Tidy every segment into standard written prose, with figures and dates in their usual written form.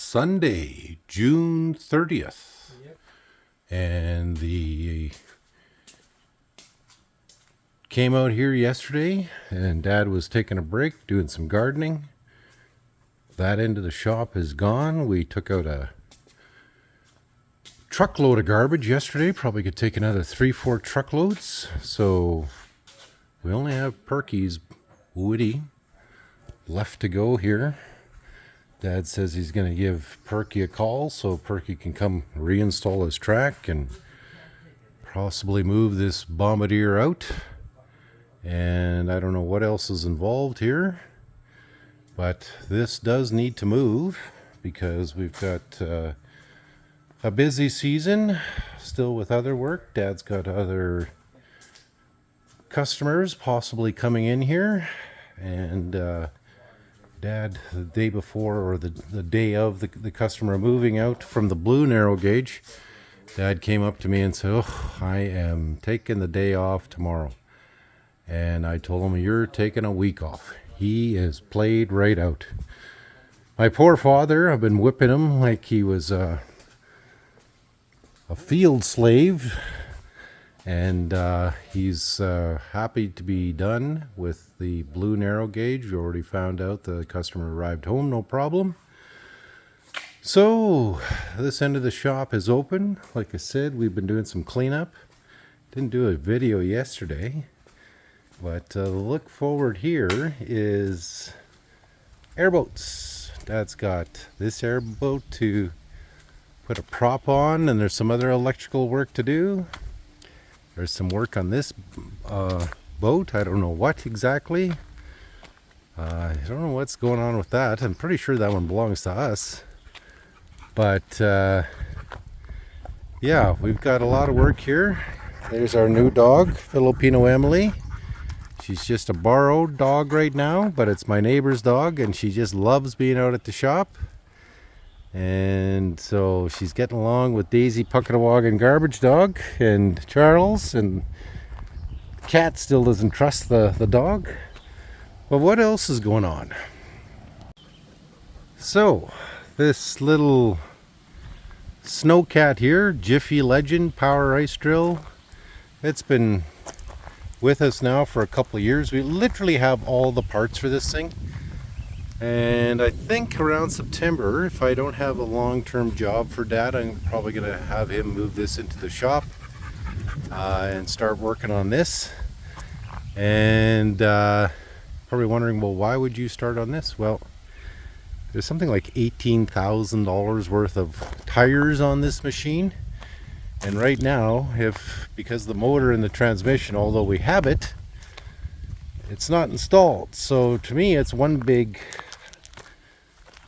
Sunday, June 30th. Yep. And the came out here yesterday and Dad was taking a break doing some gardening. That end of the shop is gone. We took out a truckload of garbage yesterday. Probably could take another 3-4 truckloads. So we only have Perky's Woody left to go here. Dad says he's going to give Perky a call so Perky can come reinstall his track and possibly move this Bombardier out. And I don't know what else is involved here, but this does need to move because we've got a busy season still with other work. Dad's got other customers possibly coming in here, and Dad, the day before or the day of the customer moving out from the blue narrow gauge, Dad came up to me and said, "Oh, I am taking the day off tomorrow." And I told him, "You're taking a week off." He is played right out. My poor father, I've been whipping him like he was a field slave. And he's happy to be done with the blue narrow gauge. We already found out the customer arrived home, no problem. So this end of the shop is open. Like I said, we've been doing some cleanup. Didn't do a video yesterday, but the look forward here is airboats. Dad's got this airboat to put a prop on, and there's some other electrical work to do. There's some work on this boat. I don't know what exactly. I don't know what's going on with that. I'm pretty sure that one belongs to us. But yeah, we've got a lot of work here. There's our new dog, Filipino Emily. She's just a borrowed dog right now, but it's my neighbor's dog, and she just loves being out at the shop. And so she's getting along with Daisy, Pucketawag, and Garbage Dog, and Charles, and Cat still doesn't trust the dog. But what else is going on? So, this little snowcat here, Jiffy Legend Power Ice Drill, it's been with us now for a couple of years. We literally have all the parts for this thing. And I think around September, if I don't have a long-term job for Dad, I'm probably going to have him move this into the shop and start working on this. And probably wondering, well, why would you start on this? Well, there's something like $18,000 worth of tires on this machine. And right now, because the motor and the transmission, although we have it, it's not installed. So to me, it's one big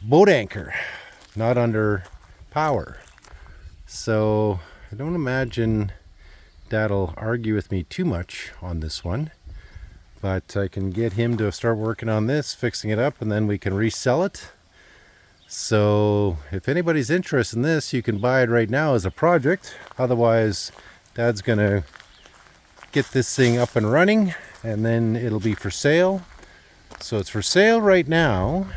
boat anchor, not under power. So I don't imagine Dad'll argue with me too much on this one, but I can get him to start working on this, fixing it up, and then we can resell it. So if anybody's interested in this, you can buy it right now as a project. Otherwise, Dad's gonna get this thing up and running, and then it'll be for sale. So it's for sale right now,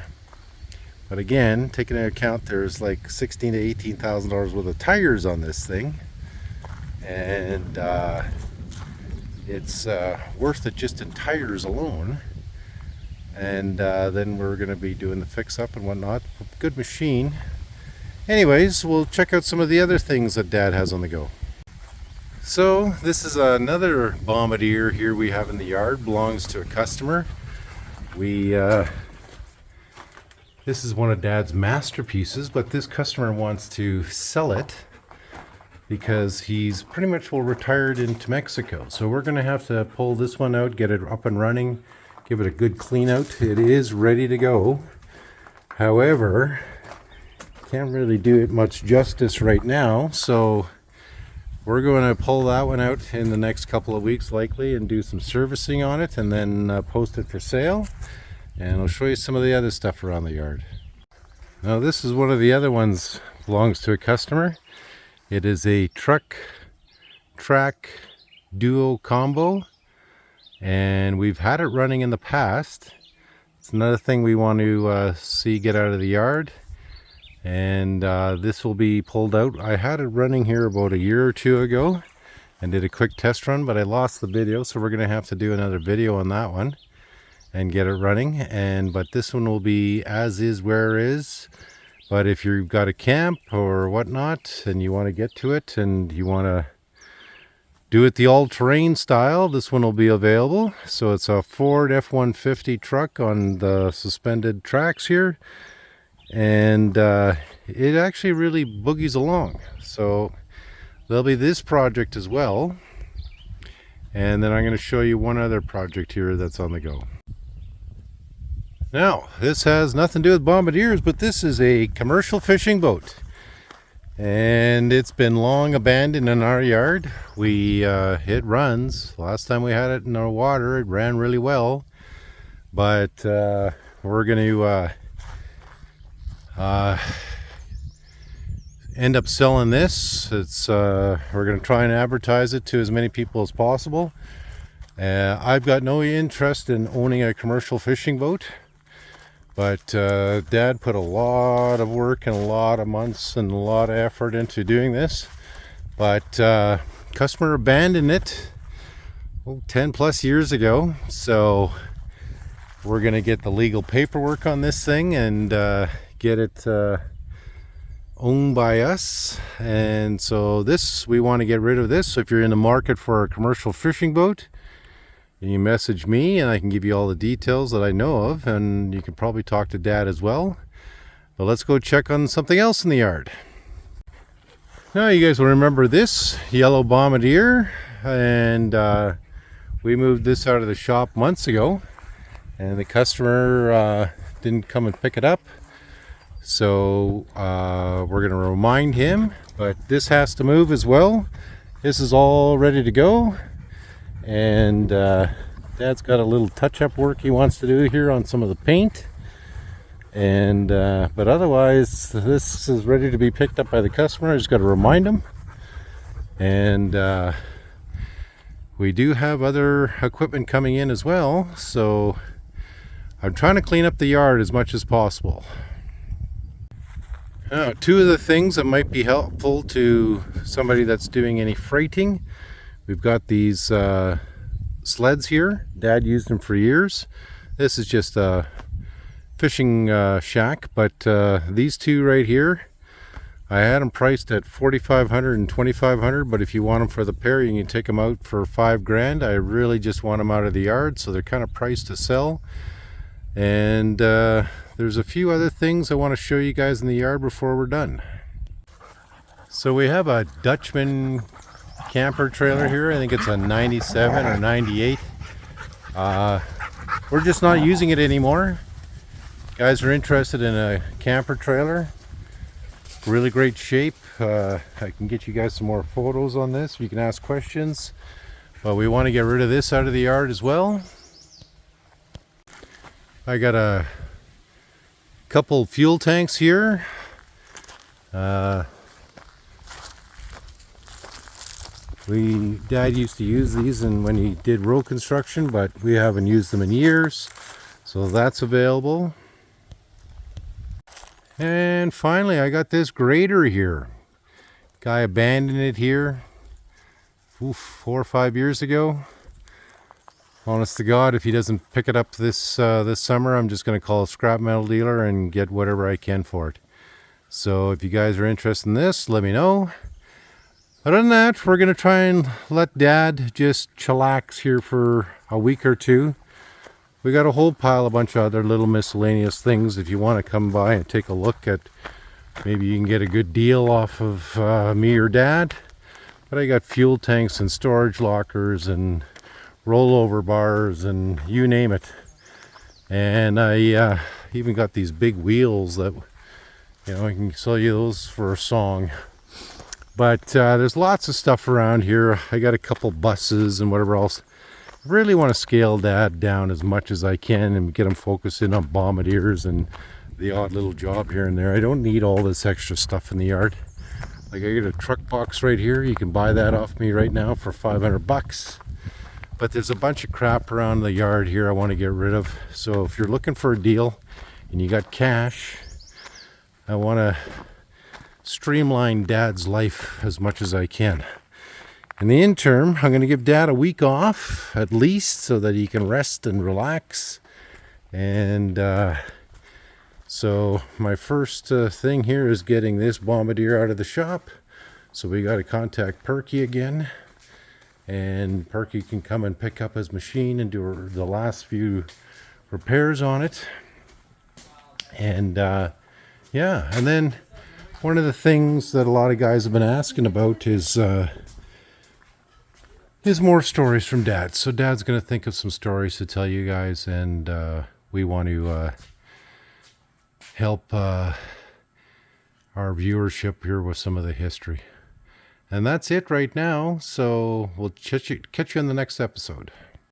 but again, taking into account there's like $16,000 to $18,000 worth of tires on this thing, and it's worth it just in tires alone. And then we're going to be doing the fix up and whatnot. Good machine. Anyways, we'll check out some of the other things that Dad has on the go. So this is another Bombardier here we have in the yard. Belongs to a customer. This is one of Dad's masterpieces, but this customer wants to sell it because he's pretty much retired into Mexico. So we're going to have to pull this one out, get it up and running, give it a good clean out. It is ready to go. However, can't really do it much justice right now. So we're going to pull that one out in the next couple of weeks likely and do some servicing on it, and then post it for sale. And I'll show you some of the other stuff around the yard. Now this is one of the other ones, belongs to a customer. It is a truck track duo combo, and we've had it running in the past. It's another thing we want to see get out of the yard. And this will be pulled out. I had it running here about a year or two ago and did a quick test run, but I lost the video, so we're going to have to do another video on that one and get it running. But this one will be as is, where is. But if you've got a camp or whatnot and you want to get to it and you want to do it the all-terrain style, this one will be available. So it's a Ford F-150 truck on the suspended tracks here, and it actually really boogies along. So there'll be this project as well, and then I'm going to show you one other project here that's on the go. Now, this has nothing to do with Bombardiers, but this is a commercial fishing boat, and it's been long abandoned in our yard. It runs. Last time we had it in our water, it ran really well, but we're going to end up selling this. We're going to try and advertise it to as many people as possible. I've got no interest in owning a commercial fishing boat, but Dad put a lot of work and a lot of months and a lot of effort into doing this. But customer abandoned it 10 plus years ago, so we're going to get the legal paperwork on this thing and get it owned by us. And so we want to get rid of this. So if you're in the market for a commercial fishing boat, you message me and I can give you all the details that I know of, and you can probably talk to Dad as well. But let's go check on something else in the yard. Now you guys will remember this yellow Bombardier, and we moved this out of the shop months ago, and the customer didn't come and pick it up. So we're going to remind him, but this has to move as well. This is all ready to go, and Dad's got a little touch-up work he wants to do here on some of the paint, and but otherwise this is ready to be picked up by the customer. I just got to remind him. And we do have other equipment coming in as well, so I'm trying to clean up the yard as much as possible. Now, two of the things that might be helpful to somebody that's doing any freighting, we've got these sleds here. Dad used them for years. This is just a fishing shack, but these two right here, I had them priced at $4,500 and $2,500, but if you want them for the pair, you can take them out for $5,000. I really just want them out of the yard, so they're kind of priced to sell. And there's a few other things I want to show you guys in the yard before we're done. So we have a Dutchman camper trailer here. I think it's a 97 or 98. We're just not using it anymore. Guys are interested in a camper trailer. Really great shape. I can get you guys some more photos on this. You can ask questions. But we want to get rid of this out of the yard as well. I got a couple fuel tanks here. Dad used to use these when he did road construction, but we haven't used them in years, so that's available. And finally, I got this Grater here. Guy abandoned it here 4 or 5 years ago. Honest to God, if he doesn't pick it up this summer, I'm just going to call a scrap metal dealer and get whatever I can for it. So if you guys are interested in this, let me know. Other than that, we're going to try and let Dad just chillax here for a week or two. We got a whole pile, a bunch of other little miscellaneous things. If you want to come by and take a look at, maybe you can get a good deal off of me or Dad. But I got fuel tanks and storage lockers and rollover bars and you name it. And I even got these big wheels that, you know, I can sell you those for a song. But there's lots of stuff around here. I got a couple buses and whatever else. I really want to scale Dad down as much as I can and get him focused in on Bombardiers and the odd little job here and there. I don't need all this extra stuff in the yard. Like, I got a truck box right here. You can buy that off me right now for $500. But there's a bunch of crap around the yard here I want to get rid of. So if you're looking for a deal and you got cash, I want to streamline Dad's life as much as I can. In the interim, I'm going to give Dad a week off at least so that he can rest and relax. And so my first thing here is getting this Bombardier out of the shop. So we got to contact Perky again. And Perky can come and pick up his machine and do the last few repairs on it. And yeah, and then one of the things that a lot of guys have been asking about is more stories from Dad. So Dad's going to think of some stories to tell you guys, and we want to help our viewership here with some of the history. And that's it right now, so we'll catch you in the next episode.